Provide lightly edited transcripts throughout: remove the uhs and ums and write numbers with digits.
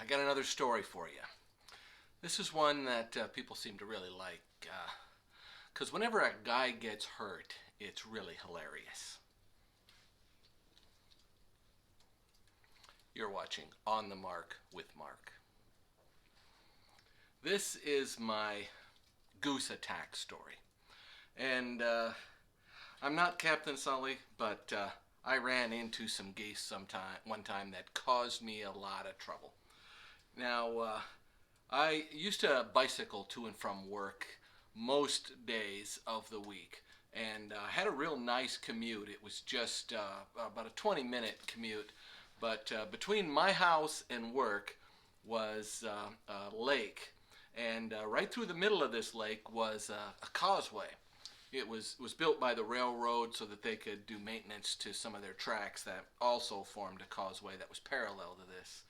got another story for you. This is one that people seem to really like, because whenever a guy gets hurt, it's really hilarious. You're watching On the Mark with Mark. This is my goose attack story. And I'm not Captain Sully, but I ran into some geese one time that caused me a lot of trouble. Now, I used to bicycle to and from work most days of the week, and had a real nice commute. It was just about a 20-minute commute, but between my house and work was a lake, and right through the middle of this lake was a causeway. It was built by the railroad so that they could do maintenance to some of their tracks that also formed a causeway that was parallel to this.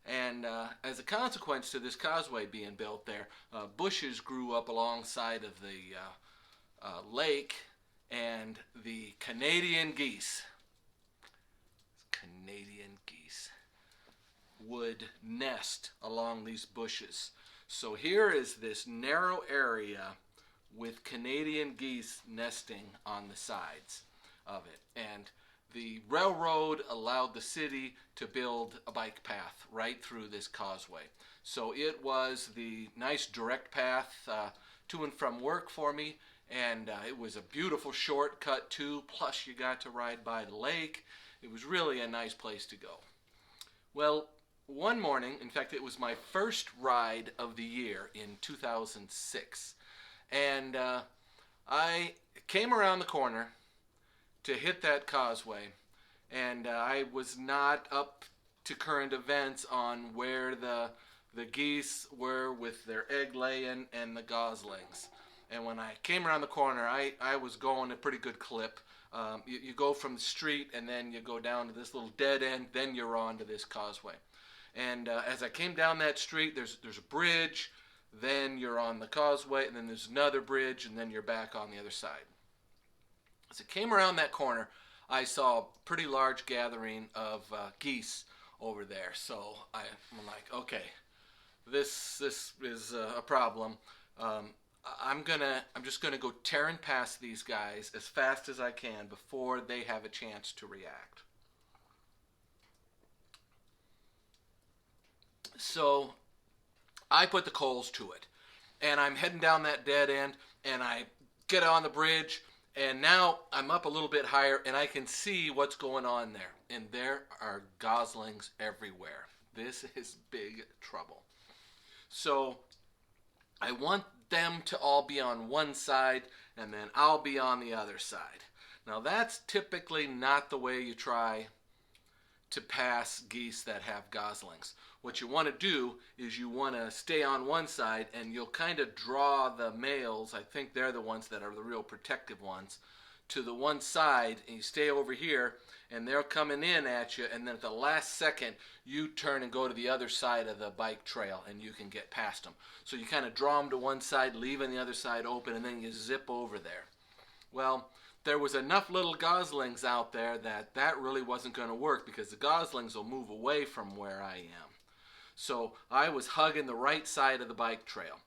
And as a consequence to this causeway being built there, bushes grew up alongside of the lake, and the Canadian geese would nest along these bushes. So here is this narrow area with Canadian geese nesting on the sides of it. And the railroad allowed the city to build a bike path right through this causeway. So it was the nice direct path to and from work for me, and it was a beautiful shortcut too, plus you got to ride by the lake. It was really a nice place to go. Well, one morning, in fact it was my first ride of the year in 2006, and I came around the corner to hit that causeway, and I was not up to current events on where the geese were with their egg laying and the goslings. And when I came around the corner, I was going a pretty good clip. You go from the street and then you go down to this little dead end, then you're on to this causeway. And as I came down that street, there's a bridge, then you're on the causeway, and then there's another bridge, and then you're back on the other side. As I came around that corner, I saw a pretty large gathering of geese over there. So I'm like, okay, this is a problem. I'm just gonna go tearing past these guys as fast as I can before they have a chance to react. So I put the coals to it, and I'm heading down that dead end, and I get on the bridge, and now I'm up a little bit higher, and I can see what's going on there. And there are goslings everywhere. This is big trouble. So I want them to all be on one side, and then I'll be on the other side. Now that's typically not the way you try to pass geese that have goslings. What you want to do is you want to stay on one side, and you'll kind of draw the males, I think they're the ones that are the real protective ones, to the one side, and you stay over here, and they're coming in at you, and then at the last second you turn and go to the other side of the bike trail, and you can get past them. So you kind of draw them to one side, leaving the other side open, and then you zip over there. Well, there was enough little goslings out there that really wasn't going to work, because the goslings will move away from where I am. So I was hugging the right side of the bike trail.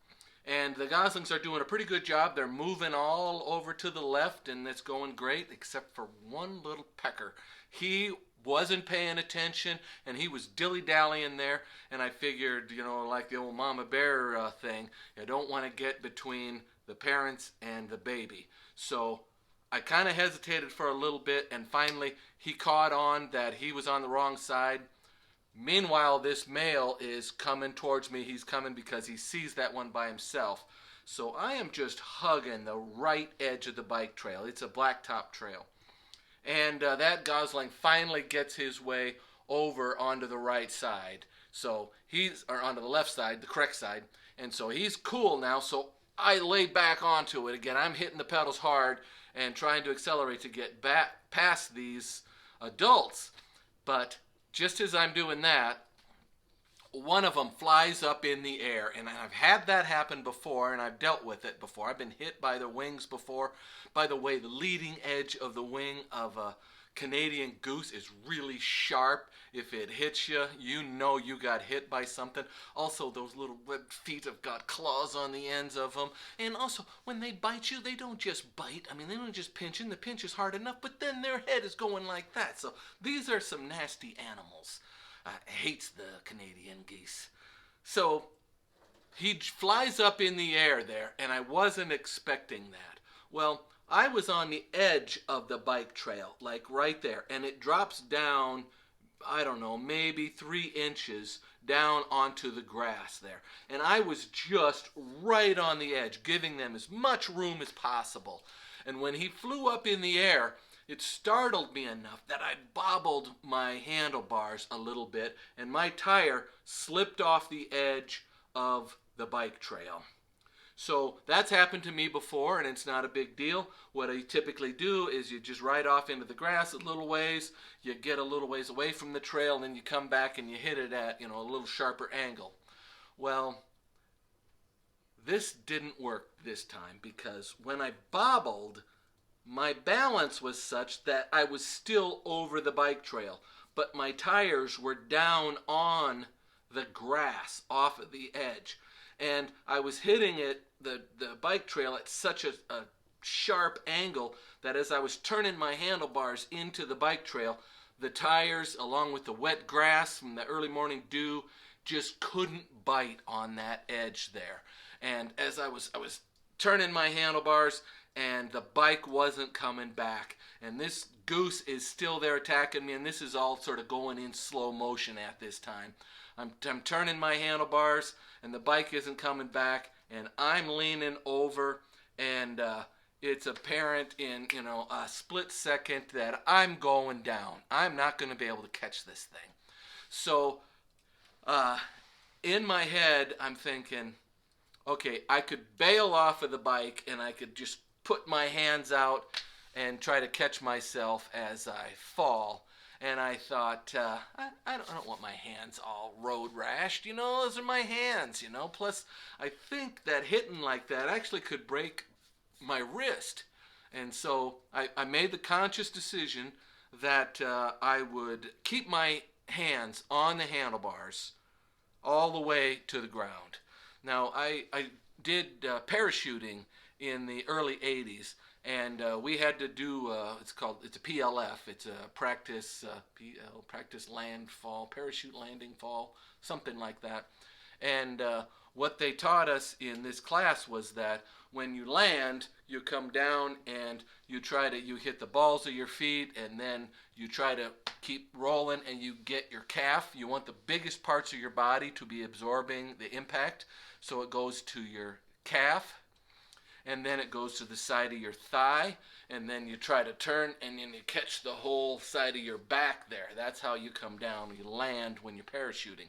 And the goslings are doing a pretty good job. They're moving all over to the left, and it's going great, except for one little pecker. He wasn't paying attention, and he was dilly-dallying there, and I figured, like the old mama bear thing, you don't want to get between the parents and the baby. So I kind of hesitated for a little bit, and finally he caught on that he was on the wrong side. Meanwhile, this male is coming towards me. He's coming because he sees that one by himself. So I am just hugging the right edge of the bike trail. It's a blacktop trail. And that gosling finally gets his way over onto the right side. Or onto the left side, the correct side. And so he's cool now. So I lay back onto it again. I'm hitting the pedals hard and trying to accelerate to get back past these adults. But just as I'm doing that, one of them flies up in the air, and I've had that happen before, and I've dealt with it before. I've been hit by the wings before. By the way, the leading edge of the wing of a Canadian Goose is really sharp. If it hits you, you know you got hit by something. Also, those little webbed feet have got claws on the ends of them. And also, when they bite you, they don't just bite. I mean, they don't just pinch, and the pinch is hard enough, but then their head is going like that. So these are some nasty animals. Hates the Canadian geese. So he flies up in the air there, and I wasn't expecting that. Well, I was on the edge of the bike trail, like right there, and it drops down, I don't know, maybe 3 inches down onto the grass there. And I was just right on the edge, giving them as much room as possible. And when he flew up in the air, it startled me enough that I bobbled my handlebars a little bit, and my tire slipped off the edge of the bike trail. So that's happened to me before, and it's not a big deal. What I typically do is you just ride off into the grass a little ways, you get a little ways away from the trail, and then you come back and you hit it at, a little sharper angle. Well, this didn't work this time, because when I bobbled, my balance was such that I was still over the bike trail, but my tires were down on the grass off of the edge. And I was hitting the bike trail at such a sharp angle that as I was turning my handlebars into the bike trail, the tires, along with the wet grass from the early morning dew, just couldn't bite on that edge there. And as I was turning my handlebars, and the bike wasn't coming back, and this goose is still there attacking me, and this is all sort of going in slow motion at this time. I'm turning my handlebars, and the bike isn't coming back, and I'm leaning over, and it's apparent in a split second that I'm going down. I'm not going to be able to catch this thing. So in my head, I'm thinking, okay, I could bail off of the bike, and I could just put my hands out and try to catch myself as I fall. And I thought, I don't want my hands all road rashed. Those are my hands, Plus, I think that hitting like that actually could break my wrist. And so I made the conscious decision that I would keep my hands on the handlebars all the way to the ground. Now, I did parachuting in the early 80s. And we had to do, it's a PLF, it's a practice landfall, parachute landing fall, something like that. And what they taught us in this class was that when you land, you come down and you hit the balls of your feet, and then you try to keep rolling, and you get your calf. You want the biggest parts of your body to be absorbing the impact, so it goes to your calf, and then it goes to the side of your thigh, and then you try to turn, and then you catch the whole side of your back there. That's how you come down. You land when you're parachuting.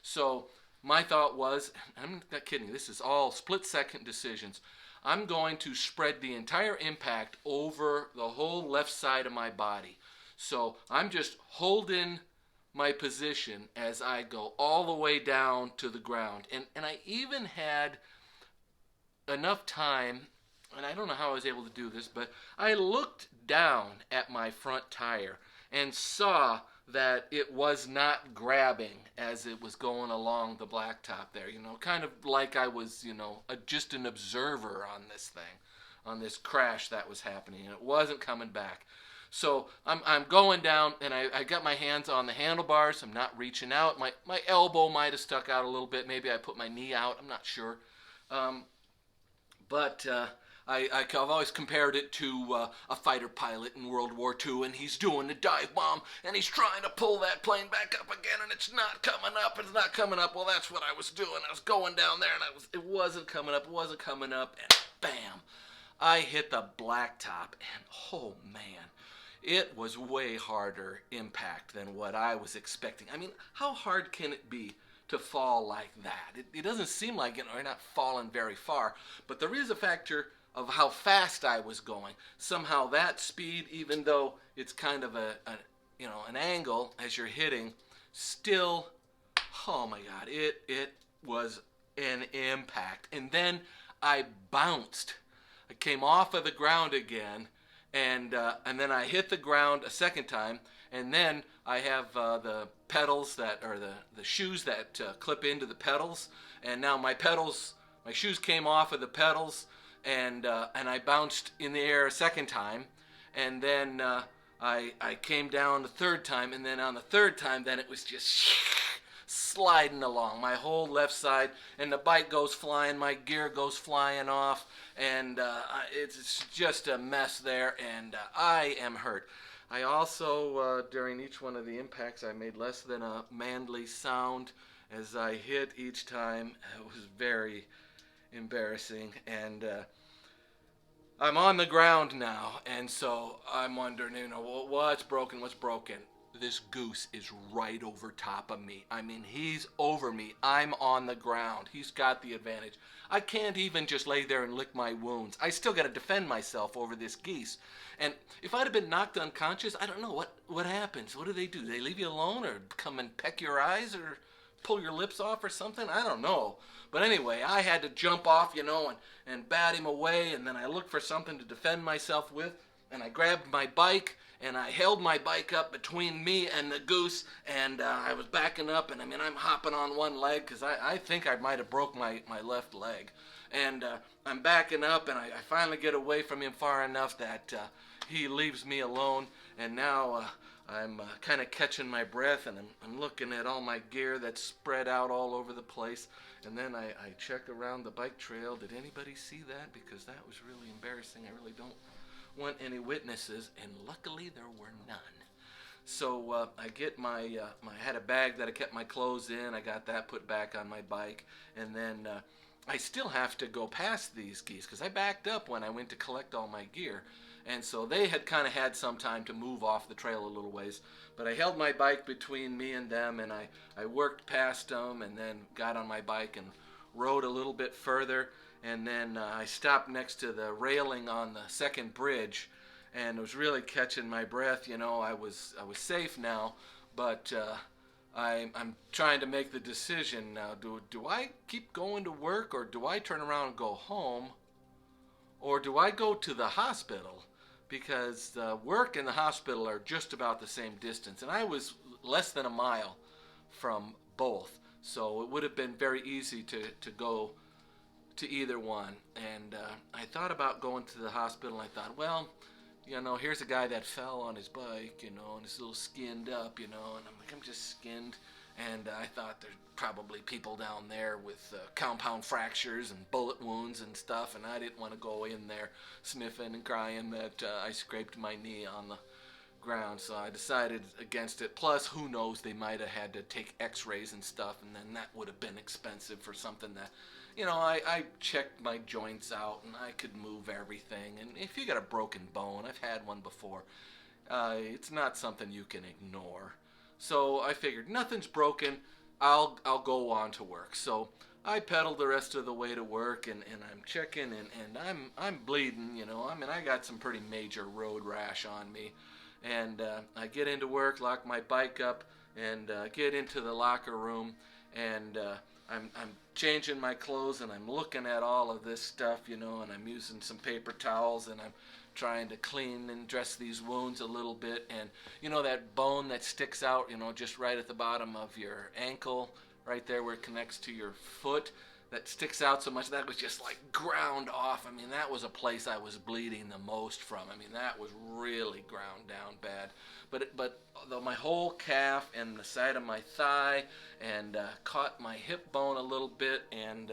So my thought was, I'm not kidding, this is all split-second decisions. I'm going to spread the entire impact over the whole left side of my body. So I'm just holding my position as I go all the way down to the ground. And I even had enough time, and I don't know how I was able to do this, but I looked down at my front tire and saw that it was not grabbing as it was going along the blacktop there, kind of like I was, just an observer on this thing, on this crash that was happening, and it wasn't coming back. So I'm going down, and I got my hands on the handlebars. I'm not reaching out. My elbow might have stuck out a little bit. Maybe I put my knee out. I'm not sure. But I've always compared it to a fighter pilot in World War II, and he's doing the dive bomb, and he's trying to pull that plane back up again, and it's not coming up. It's not coming up. Well, that's what I was doing. I was going down there, and it wasn't coming up. It wasn't coming up, and bam, I hit the blacktop, and oh man, it was way harder impact than what I was expecting. I mean, how hard can it be to fall like that? It doesn't seem like you're not falling very far, but there is a factor of how fast I was going. Somehow that speed, even though it's kind of an angle as you're hitting, still, oh my God, it was an impact. And then I bounced. I came off of the ground again, and then I hit the ground a second time, and then I have the pedals that are the shoes that clip into the pedals, and now my shoes came off of the pedals, and I bounced in the air a second time, and then I came down the third time, and then on the third time, then it was just sliding along my whole left side, and the bike goes flying, my gear goes flying off, and it's just a mess there, and I am hurt. I also, during each one of the impacts, I made less than a manly sound as I hit each time. It was very embarrassing, and I'm on the ground now, and so I'm wondering, what's broken, what's broken? This goose is right over top of me. I mean, he's over me. I'm on the ground. He's got the advantage. I can't even just lay there and lick my wounds. I still got to defend myself over this geese. And if I'd have been knocked unconscious, I don't know what happens. What do? Do they leave you alone or come and peck your eyes or pull your lips off or something? I don't know. But anyway, I had to jump off, and bat him away, and then I looked for something to defend myself with, and I grabbed my bike, and I held my bike up between me and the goose, and I was backing up, and I'm hopping on one leg because I think I might have broke my left leg. And I'm backing up, and I finally get away from him far enough that he leaves me alone, and now I'm kind of catching my breath, and I'm looking at all my gear that's spread out all over the place. And then I check around the bike trail. Did anybody see that? Because that was really embarrassing. I really don't want any witnesses, and luckily there were none. So I get I had a bag that I kept my clothes in. I got that put back on my bike, and then I still have to go past these geese because I backed up when I went to collect all my gear. And so they had kind of had some time to move off the trail a little ways. But I held my bike between me and them, and I worked past them, and then got on my bike and rode a little bit further. And then I stopped next to the railing on the second bridge, and was really catching my breath. I was safe now, but I'm trying to make the decision now. Do I keep going to work, or do I turn around and go home, or do I go to the hospital? Because the work and the hospital are just about the same distance, and I was less than a mile from both, so it would have been very easy to go to either one. And I thought about going to the hospital, and I thought, well, here's a guy that fell on his bike, and he's a little skinned up, and I'm like, I'm just skinned. And I thought there's probably people down there with compound fractures and bullet wounds and stuff, and I didn't want to go in there sniffing and crying that I scraped my knee on the ground, so I decided against it. Plus, who knows, they might have had to take x-rays and stuff, and then that would have been expensive for something that, I checked my joints out, and I could move everything. And if you got a broken bone, I've had one before, it's not something you can ignore. So I figured nothing's broken, I'll go on to work. So I pedaled the rest of the way to work, and I'm checking, and I'm bleeding, I got some pretty major road rash on me. And I get into work, lock my bike up, and get into the locker room, and I'm changing my clothes, and I'm looking at all of this stuff, and I'm using some paper towels, and I'm trying to clean and dress these wounds a little bit. And that bone that sticks out, just right at the bottom of your ankle, right there where it connects to your foot, that sticks out so much, that was just like ground off. That was a place I was bleeding the most from. That was really ground down bad. But my whole calf and the side of my thigh, and caught my hip bone a little bit, and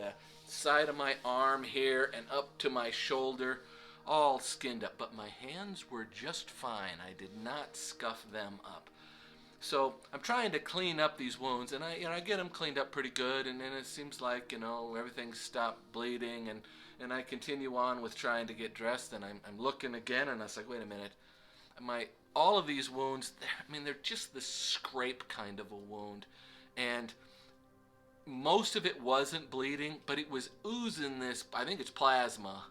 side of my arm here, and up to my shoulder, all skinned up. But my hands were just fine. I did not scuff them up. So I'm trying to clean up these wounds, and I get them cleaned up pretty good, and then it seems like everything's stopped bleeding, and I continue on with trying to get dressed, and I'm looking again, and I was like, wait a minute, all of these wounds, they're just the scrape kind of a wound, and most of it wasn't bleeding, but it was oozing this, I think it's plasma.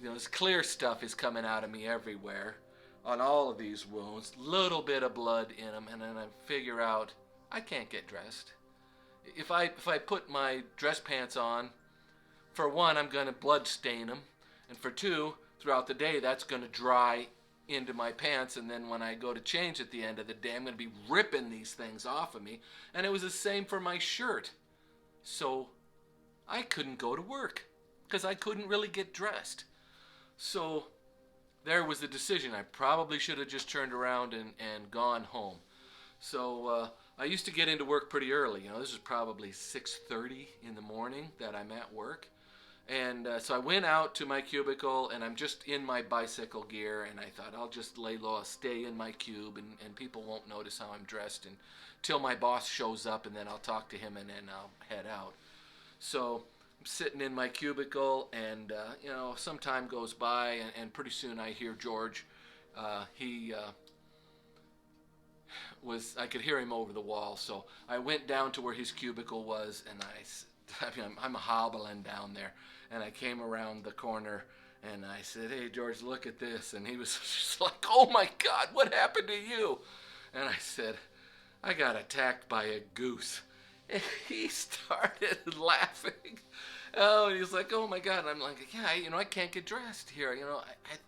This clear stuff is coming out of me everywhere on all of these wounds, little bit of blood in them, and then I figure out I can't get dressed. If I put my dress pants on, for one, I'm going to blood stain them, and for two, throughout the day, that's going to dry into my pants, and then when I go to change at the end of the day, I'm going to be ripping these things off of me. And it was the same for my shirt. So I couldn't go to work because I couldn't really get dressed. So there was the decision. I probably should have just turned around and gone home. So I used to get into work pretty early. This is probably 6:30 in the morning that I'm at work. And so I went out to my cubicle, and I'm just in my bicycle gear, and I thought I'll just lay low, stay in my cube, and people won't notice how I'm dressed until my boss shows up, and then I'll talk to him, and then I'll head out. So I'm sitting in my cubicle, and some time goes by, and pretty soon I hear George. He I could hear him over the wall, so I went down to where his cubicle was, and I'm hobbling down there, and I came around the corner, and I said, "Hey, George, look at this," and he was just like, "Oh my God, what happened to you?" And I said, "I got attacked by a goose." And he started laughing. Oh, and he was like, "Oh my God." And I'm like, "Yeah, I can't get dressed here.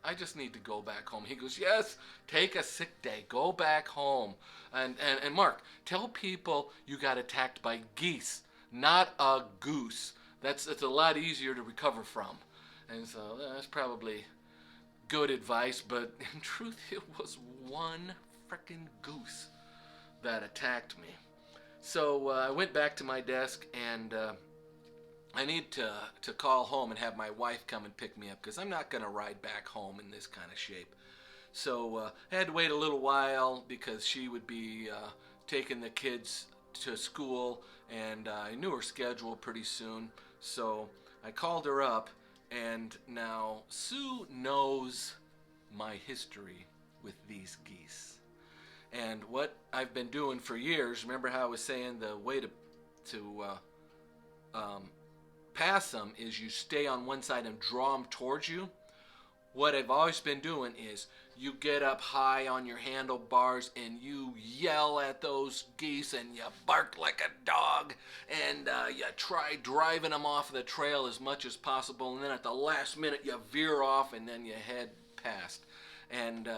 I just need to go back home." He goes, "Yes, take a sick day. Go back home. And Mark, tell people you got attacked by geese, not a goose. It's a lot easier to recover from." And so that's probably good advice, but in truth, it was one frickin' goose that attacked me. So I went back to my desk, and I need to call home and have my wife come and pick me up, because I'm not going to ride back home in this kind of shape. So I had to wait a little while because she would be taking the kids to school, and I knew her schedule pretty soon. So I called her up, and now Sue knows my history with these geese. And what I've been doing for years, remember how I was saying the way to pass them is you stay on one side and draw them towards you? What I've always been doing is you get up high on your handlebars and you yell at those geese and you bark like a dog, and you try driving them off the trail as much as possible, and then at the last minute you veer off and then you head past. And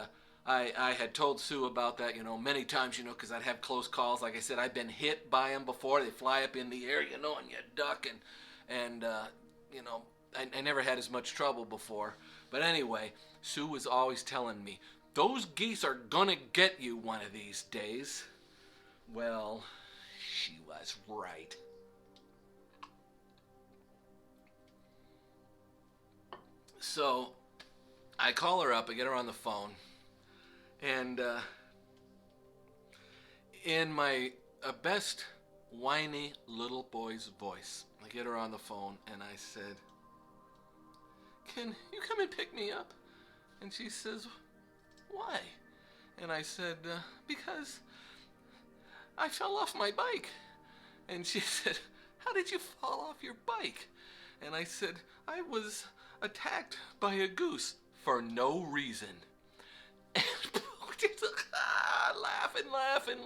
I had told Sue about that, many times, because I'd have close calls. Like I said, I've been hit by them before. They fly up in the air, and you duck, and I never had as much trouble before. But anyway, Sue was always telling me, those geese are gonna get you one of these days. Well, she was right. So I call her up, I get her on the phone, and in my best whiny little boy's voice, I get her on the phone, and I said, "Can you come and pick me up?" And she says, "Why?" And I said, "Because I fell off my bike." And she said, "How did you fall off your bike?" And I said, "I was attacked by a goose for no reason." And she's like,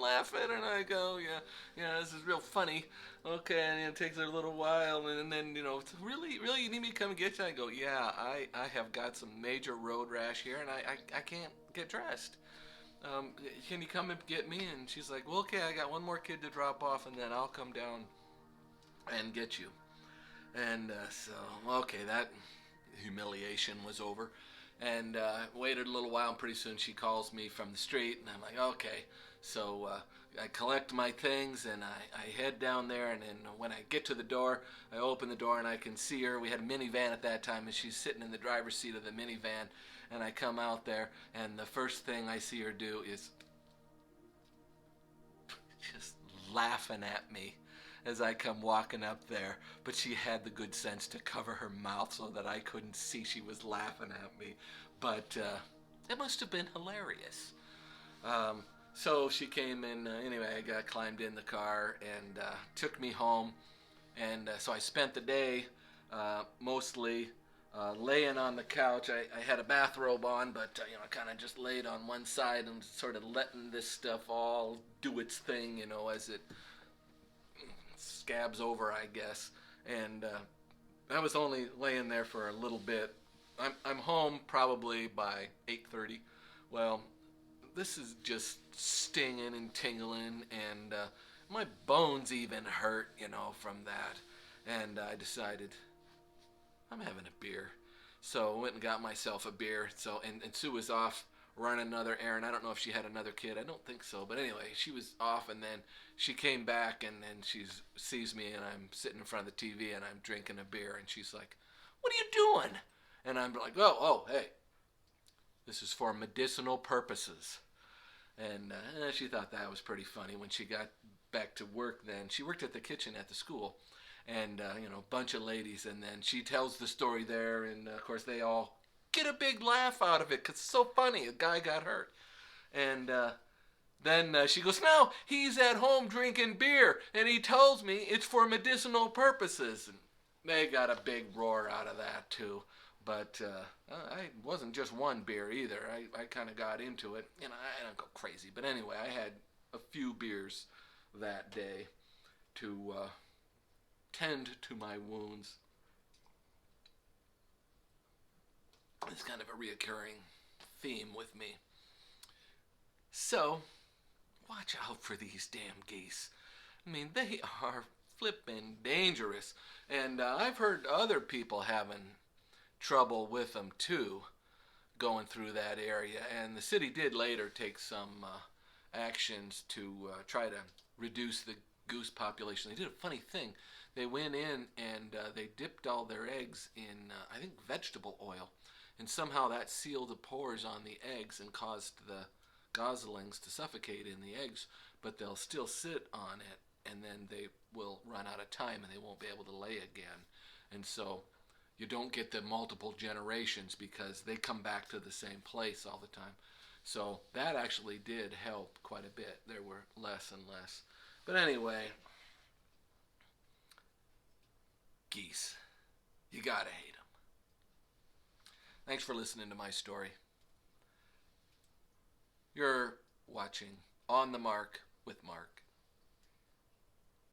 laughing, and I go, yeah, this is real funny. Okay, and it takes a little while, and then, really, you need me to come and get you? I go, yeah, I have got some major road rash here, and I can't get dressed. Can you come and get me? And she's like, well, okay, I got one more kid to drop off, and then I'll come down and get you. And so, okay, that humiliation was over. And waited a little while, and pretty soon she calls me from the street, and I'm like, okay. So I collect my things, and I head down there, and then when I get to the door, I open the door, and I can see her. We had a minivan at that time, and she's sitting in the driver's seat of the minivan, and I come out there, and the first thing I see her do is just laughing at me as I come walking up there, but she had the good sense to cover her mouth so that I couldn't see she was laughing at me. But it must have been hilarious. So she came in, anyway, I climbed in the car and took me home. And so I spent the day mostly laying on the couch. I had a bathrobe on, but I kind of just laid on one side and sort of letting this stuff all do its thing, as it scabs over, I guess. And I was only laying there for a little bit. I'm home probably by 8:30, Well, this is just stinging and tingling, and my bones even hurt, from that. And I decided I'm having a beer. So I went and got myself a beer. And Sue was off running another errand. I don't know if she had another kid. I don't think so. But anyway, she was off, and then she came back, and then she sees me, and I'm sitting in front of the TV, and I'm drinking a beer, and she's like, "What are you doing?" And I'm like, "Oh, hey, this is for medicinal purposes." And she thought that was pretty funny. When she got back to work, then she worked at the kitchen at the school, and a bunch of ladies, and then she tells the story there, and of course they all get a big laugh out of it because it's so funny. A guy got hurt, and then she goes, "Now he's at home drinking beer, and he tells me it's for medicinal purposes." And they got a big roar out of that too. But I wasn't just one beer either. I kind of got into it. I don't go crazy, but anyway, I had a few beers that day to tend to my wounds. It's kind of a reoccurring theme with me. So, watch out for these damn geese. I mean, they are flippin' dangerous. And I've heard other people having trouble with them too, going through that area. And the city did later take some actions to try to reduce the goose population. They did a funny thing. They went in and they dipped all their eggs in, I think, vegetable oil. And somehow that sealed the pores on the eggs and caused the goslings to suffocate in the eggs. But they'll still sit on it, and then they will run out of time and they won't be able to lay again. And so you don't get the multiple generations because they come back to the same place all the time. So that actually did help quite a bit. There were less and less. But anyway, geese. You gotta hate them. Thanks for listening to my story. You're watching On the Mark with Mark.